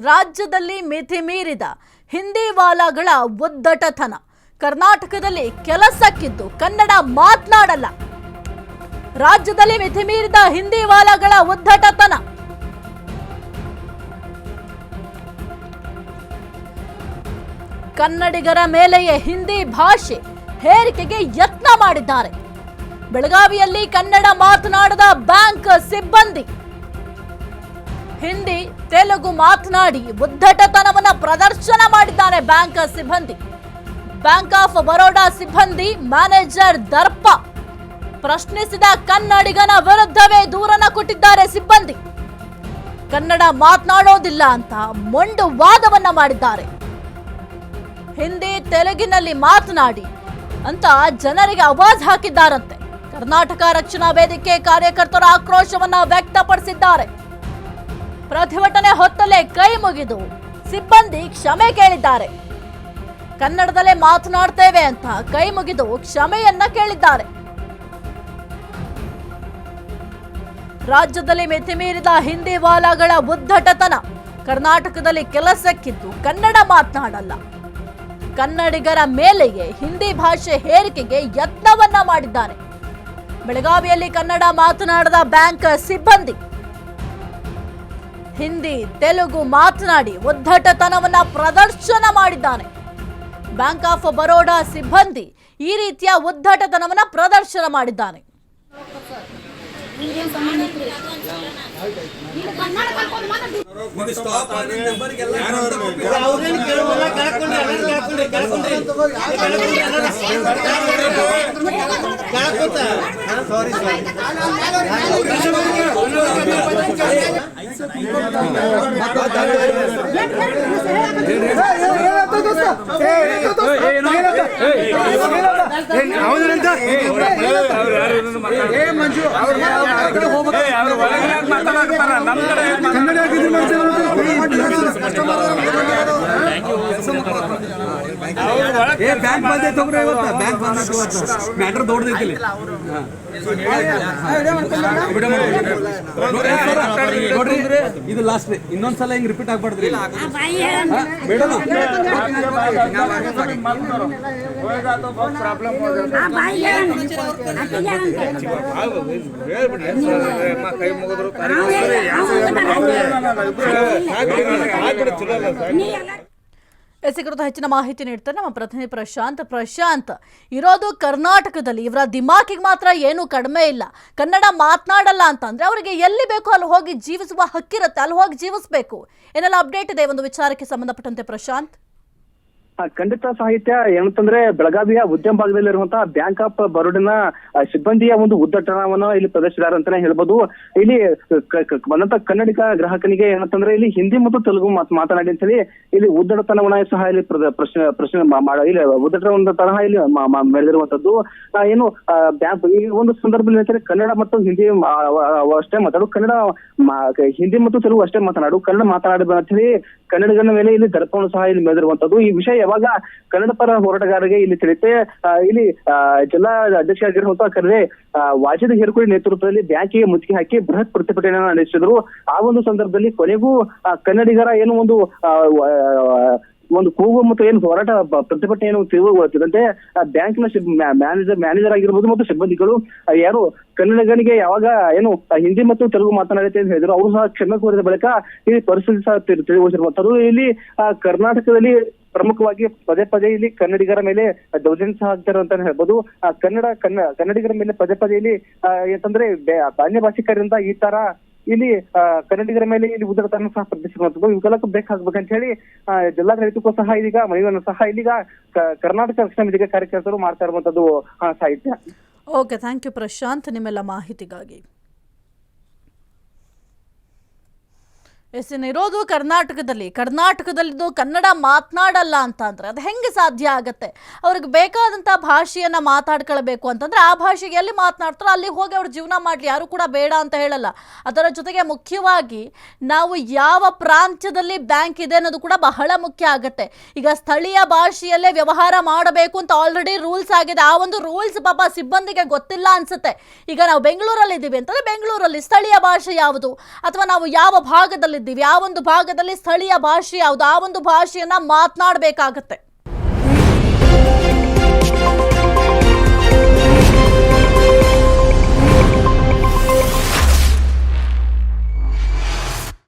ರಾಜ್ಯದಲ್ಲಿ ಮಿತಿ ಮೀರಿದ ಹಿಂದಿ ವಾಲಾಗಳ ಉದ್ದಟತನ. ಕರ್ನಾಟಕದಲ್ಲಿ ಕೆಲಸಕ್ಕಿದ್ದು ಕನ್ನಡ ಮಾತನಾಡಲ್ಲ. ರಾಜ್ಯದಲ್ಲಿ ಮಿತಿ ಮೀರಿದ ಹಿಂದಿ ವಾಲಾಗಳ ಉದ್ದಟತನ. ಕನ್ನಡಿಗರ ಮೇಲೆಯೇ ಹಿಂದಿ ಭಾಷೆ ಹೇರಿಕೆಗೆ ಯತ್ನ ಮಾಡಿದ್ದಾರೆ. ಬೆಳಗಾವಿಯಲ್ಲಿ ಕನ್ನಡ ಮಾತನಾಡದ ಬ್ಯಾಂಕ್ ಸಿಬ್ಬಂದಿ ಹಿಂದಿ ತೆಲುಗು ಮಾತನಾಡಿ ಉದ್ದಟತನವನ್ನ ಪ್ರದರ್ಶನ ಮಾಡಿದ್ದಾರೆ. ಬ್ಯಾಂಕ್ ಸಿಬ್ಬಂದಿ, ಬ್ಯಾಂಕ್ ಆಫ್ ಬರೋಡಾ ಸಿಬ್ಬಂದಿ ಮ್ಯಾನೇಜರ್ ದರ್ಪ ಪ್ರಶ್ನಿಸಿದ ಕನ್ನಡಿಗನ ವಿರುದ್ಧವೇ ದೂರನ್ನ ಕೊಟ್ಟಿದ್ದಾರೆ. ಸಿಬ್ಬಂದಿ ಕನ್ನಡ ಮಾತನಾಡೋದಿಲ್ಲ ಅಂತ ಮೊಂಡು ವಾದವನ್ನ ಮಾಡಿದ್ದಾರೆ. ಹಿಂದಿ ತೆಲುಗಿನಲ್ಲಿ ಮಾತನಾಡಿ ಅಂತ ಜನರಿಗೆ ಆವಾಜ್ ಹಾಕಿದ್ದಾರಂತೆ. ಕರ್ನಾಟಕ ರಕ್ಷಣಾ ವೇದಿಕೆ ಕಾರ್ಯಕರ್ತರು ಆಕ್ರೋಶವನ್ನ ವ್ಯಕ್ತಪಡಿಸಿದ್ದಾರೆ. ಪ್ರತಿಭಟನೆ ಹೊತ್ತಲೇ ಕೈ ಮುಗಿದು ಸಿಬ್ಬಂದಿ ಕ್ಷಮೆ ಕೇಳಿದ್ದಾರೆ. ಕನ್ನಡದಲ್ಲೇ ಮಾತನಾಡ್ತೇವೆ ಅಂತ ಕೈ ಮುಗಿದು ಕ್ಷಮೆಯನ್ನ ಕೇಳಿದ್ದಾರೆ. ರಾಜ್ಯದಲ್ಲಿ ಮಿತಿ ಮೀರಿದ ಹಿಂದಿ ವಾಲಾಗಳ ಉದ್ದಟತನ. ಕರ್ನಾಟಕದಲ್ಲಿ ಕೆಲಸಕ್ಕಿದ್ದು ಕನ್ನಡ ಮಾತನಾಡಲ್ಲ. ಕನ್ನಡಿಗರ ಮೇಲೆಯೇ ಹಿಂದಿ ಭಾಷೆ ಹೇರಿಕೆಗೆ ಯತ್ನವನ್ನ ಮಾಡಿದ್ದಾರೆ. ಬೆಳಗಾವಿಯಲ್ಲಿ ಕನ್ನಡ ಮಾತನಾಡದ ಬ್ಯಾಂಕ್ ಸಿಬ್ಬಂದಿ ಹಿಂದಿ ತೆಲುಗು ಮಾತನಾಡಿ ಉದ್ದಟತನವನ್ನ ಪ್ರದರ್ಶನ ಮಾಡಿದ್ದಾನೆ. ಬ್ಯಾಂಕ್ ಆಫ್ ಬರೋಡಾ ಸಿಬ್ಬಂದಿ ಈ ರೀತಿಯ ಉದ್ದಟತನವನ್ನ ಪ್ರದರ್ಶನ ಮಾಡಿದ್ದಾನೆ. ಬ್ಯಾಂಕ್ ಬಂದೈತೆ ಹೋಗ್ರಿ, ಬ್ಯಾಂಕ್ ಮ್ಯಾಟರ್ ದೊಡ್ಡದೈತಿ. ನೋಡ್ರಿ ಇದು ಲಾಸ್ಟ್, ಇನ್ನೊಂದ್ಸಲ ಹಿಂಗ್ ರಿಪೀಟ್ ಆಗ್ಬಾರ್ದ್ರಿ ಮೇಡಮ್. ಎಸ್ ಕುರಿತು ಹೆಚ್ಚಿನ ಮಾಹಿತಿ ನೀಡ್ತಾರೆ ನಮ್ಮ ಪ್ರತಿನಿಧಿ ಪ್ರಶಾಂತ್. ಇರೋದು ಕರ್ನಾಟಕದಲ್ಲಿ, ಇವರ ದಿಮಾಕಿಗೆ ಮಾತ್ರ ಏನು ಕಡಿಮೆ ಇಲ್ಲ. ಕನ್ನಡ ಮಾತನಾಡಲ್ಲ ಅಂತಂದ್ರೆ ಅವರಿಗೆ ಎಲ್ಲಿ ಬೇಕೋ ಅಲ್ಲಿ ಹೋಗಿ ಜೀವಿಸುವ ಹಕ್ಕಿರುತ್ತೆ, ಅಲ್ಲಿ ಹೋಗಿ ಜೀವಿಸಬೇಕು. ಏನೆಲ್ಲ ಅಪ್ಡೇಟ್ ಇದೆ ಒಂದು ವಿಚಾರಕ್ಕೆ ಸಂಬಂಧಪಟ್ಟಂತೆ ಪ್ರಶಾಂತ್? ಖಂಡಿತ ಸಾಹಿತ್ಯ ಏನಂತಂದ್ರೆ ಬೆಳಗಾವಿಯ ಉದ್ಯಮ ಭಾಗದಲ್ಲಿರುವಂತಹ ಬ್ಯಾಂಕ್ ಆಫ್ ಬರೋಡಿನ ಸಿಬ್ಬಂದಿಯ ಒಂದು ಉದ್ದಟನವನ್ನ ಇಲ್ಲಿ ಪ್ರದರ್ಶಿಸಿದ್ದಾರೆ ಅಂತಾನೆ ಹೇಳ್ಬೋದು. ಇಲ್ಲಿ ಬಂದಂತ ಕನ್ನಡಿಗ ಗ್ರಾಹಕನಿಗೆ ಏನಂತಂದ್ರೆ ಇಲ್ಲಿ ಹಿಂದಿ ಮತ್ತು ತೆಲುಗು ಮಾತನಾಡಿ ಅಂತ ಹೇಳಿ ಇಲ್ಲಿ ಉದ್ದಟತನವನ್ನ ಸಹ ಇಲ್ಲಿ ಪ್ರಶ್ನೆ ಇಲ್ಲಿ ಉದ್ದಟನ ತರಹ ಇಲ್ಲಿ ಮೆರೆದಿರುವಂತದ್ದು. ಏನು ಬ್ಯಾಂಕ್ ಈ ಒಂದು ಸಂದರ್ಭದಲ್ಲಿ ಏನಂತಾರೆ ಕನ್ನಡ ಮತ್ತು ಹಿಂದಿ ಅಷ್ಟೇ ಮಾತಾಡು, ಹಿಂದಿ ಮತ್ತು ತೆಲುಗು ಅಷ್ಟೇ ಮಾತನಾಡು, ಕನ್ನಡ ಮಾತನಾಡ ಅಂತ ಹೇಳಿ ಕನ್ನಡಿಗನ ಮೇಲೆ ಇಲ್ಲಿ ದರ್ಪವನ್ನು ಸಹ ಇಲ್ಲಿ ಮೆರೆದಿರುವಂತದ್ದು. ಈ ವಿಷಯ ಯಾವಾಗ ಕನ್ನಡ ಪರ ಹೋರಾಟಗಾರರಿಗೆ ಇಲ್ಲಿ ತಿಳಿಯುತ್ತೆ. ಇಲ್ಲಿ ಜಿಲ್ಲಾ ಅಧ್ಯಕ್ಷ ಆಗಿರುವಂತಹ ಕರೆದೆ ವಾಜಿದ್ ಹಿರಕೋಳಿ ನೇತೃತ್ವದಲ್ಲಿ ಬ್ಯಾಂಕಿಗೆ ಮುತ್ತಿಗೆ ಹಾಕಿ ಬೃಹತ್ ಪ್ರತಿಭಟನೆಯನ್ನು ನಡೆಸಿದ್ರು. ಆ ಒಂದು ಸಂದರ್ಭದಲ್ಲಿ ಕೊನೆಗೂ ಕನ್ನಡಿಗರ ಏನು ಒಂದು ಕೂಗು ಮತ್ತು ಏನು ಹೋರಾಟ ಪ್ರತಿಭಟನೆ ಏನು ತೀವ್ರಗೊಳ್ಳುತ್ತಿದ್ದಂತೆ ಬ್ಯಾಂಕ್ನ ಮ್ಯಾನೇಜರ್ ಆಗಿರ್ಬೋದು ಮತ್ತು ಸಿಬ್ಬಂದಿಗಳು ಯಾರು ಕನ್ನಡಿಗನಿಗೆ ಯಾವಾಗ ಏನು ಹಿಂದಿ ಮತ್ತು ತೆಲುಗು ಮಾತನಾಡುತ್ತೆ ಅಂತ ಹೇಳಿದ್ರು, ಅವರು ಸಹ ಕ್ಷಮೆ ಕೋರಿದ ಬಳಿಕ ಇಲ್ಲಿ ಪರಿಸ್ಥಿತಿ ಸಹ ತಿಳಿಗೊಳಿಸಿರುವಂತದ್ದು. ಇಲ್ಲಿ ಕರ್ನಾಟಕದಲ್ಲಿ ಪ್ರಮುಖವಾಗಿ ಪದೇ ಪದೇ ಇಲ್ಲಿ ಕನ್ನಡಿಗರ ಮೇಲೆ ದೌರ್ಜನ್ಯ ಸಹ ಆಗ್ತಾರೆ ಅಂತ ಹೇಳ್ಬೋದು. ಕನ್ನಡಿಗರ ಮೇಲೆ ಪದೇ ಪದೇ ಇಲ್ಲಿ ಯಾಕಂದ್ರೆ ಅನ್ಯ ಭಾಷಿಕರಿಂದ ಈ ತರ ಇಲ್ಲಿ ಕನ್ನಡಿಗರ ಮೇಲೆ ಇಲ್ಲಿ ಉದ್ದಟತನ ಸಹ ಪ್ರದರ್ಶಿಸುವಂತದ್ದು. ಇವೆಲ್ಲಕ್ಕೂ ಬ್ರೇಕ್ ಹಾಕ್ಬೇಕಂತ ಹೇಳಿ ಜಿಲ್ಲಾಡಳಿತಕ್ಕೂ ಸಹ ಇದೀಗ ಮನವಿಯನ್ನು ಸಹ ಇಲ್ಲಿಗ ಕರ್ನಾಟಕ ರಕ್ಷಣಾ ವೇದಿಕೆ ಕಾರ್ಯಕರ್ತರು ಮಾಡ್ತಾ ಇರುವಂತದ್ದು ಸಾಹಿತ್ಯ. ಓಕೆ, ಥ್ಯಾಂಕ್ ಯು ಪ್ರಶಾಂತ್ ನಿಮ್ಮೆಲ್ಲ ಮಾಹಿತಿಗಾಗಿ. ಇರೋದು ಕರ್ನಾಟಕದಲ್ಲಿದ್ದು ಕನ್ನಡ ಮಾತನಾಡಲ್ಲ ಅಂತಂದ್ರೆ ಅದು ಹೆಂಗೆ ಸಾಧ್ಯ ಆಗತ್ತೆ? ಅವ್ರಿಗೆ ಬೇಕಾದಂಥ ಭಾಷೆಯನ್ನು ಮಾತಾಡ್ಕೊಳ್ಬೇಕು ಅಂತಂದ್ರೆ ಆ ಭಾಷೆಗೆ ಎಲ್ಲಿ ಮಾತನಾಡ್ತಾರೋ ಅಲ್ಲಿ ಹೋಗಿ ಅವ್ರು ಜೀವನ ಮಾಡಲಿ, ಯಾರು ಕೂಡ ಬೇಡ ಅಂತ ಹೇಳಲ್ಲ. ಅದರ ಜೊತೆಗೆ ಮುಖ್ಯವಾಗಿ ನಾವು ಯಾವ ಪ್ರಾಂತ್ಯದಲ್ಲಿ ಬ್ಯಾಂಕ್ ಇದೆ ಅನ್ನೋದು ಕೂಡ ಬಹಳ ಮುಖ್ಯ ಆಗುತ್ತೆ. ಈಗ ಸ್ಥಳೀಯ ಭಾಷೆಯಲ್ಲೇ ವ್ಯವಹಾರ ಮಾಡಬೇಕು ಅಂತ ಆಲ್ರೆಡಿ ರೂಲ್ಸ್ ಆಗಿದೆ. ಆ ಒಂದು ರೂಲ್ಸ್ ಪಾಪ ಸಿಬ್ಬಂದಿಗೆ ಗೊತ್ತಿಲ್ಲ ಅನ್ಸುತ್ತೆ. ಈಗ ನಾವು ಬೆಂಗಳೂರಲ್ಲಿ ಇದ್ದೀವಿ ಅಂತಂದ್ರೆ ಬೆಂಗಳೂರಲ್ಲಿ ಸ್ಥಳೀಯ ಭಾಷೆ ಯಾವುದು ಅಥವಾ ನಾವು ಯಾವ ಭಾಗದಲ್ಲಿ ಭಾಗದಲ್ಲಿದ್ದೀವಿ, ಆ ಒಂದು ಭಾಗದಲ್ಲಿ ಸ್ಥಳೀಯ ಭಾಷೆ ಯಾವುದು, ಆ ಒಂದು ಭಾಷೆಯನ್ನ ಮಾತನಾಡಬೇಕಾಗತ್ತೆ.